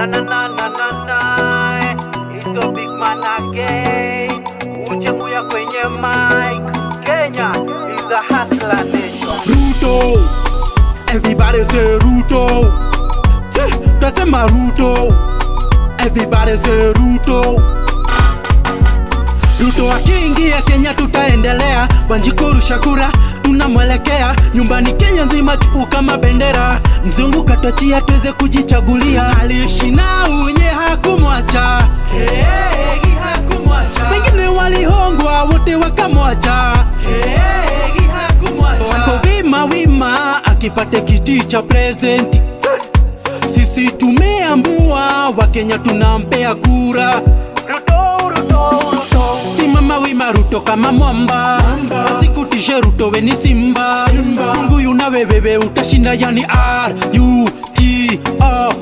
Na. It's a big man again. Uchemuya kwenye mic. Kenya is a hustler nation. Ruto, everybody say Ruto. Tasema Ruto, everybody say Ruto. Ruto akiingia Kenya tutaendelea. Wanjikuru Shakura tunamwelekea. Nyumbani Kenya nzima juu kama bendera. Mzungu katachia tuweze kujichagulia. Aliishi na unye hakumwacha, hakumwacha. Wengine walihongwa wote wakamwacha, hakumwacha. Wako wima akipate kiti cha president. Sisi tumeambua Wakenya tunampea kura. Simama wima Ruto kama mwamba. Wasikutishe Ruto we ni simba. Mungu yuna wewe utashinda yani R-U-T-O.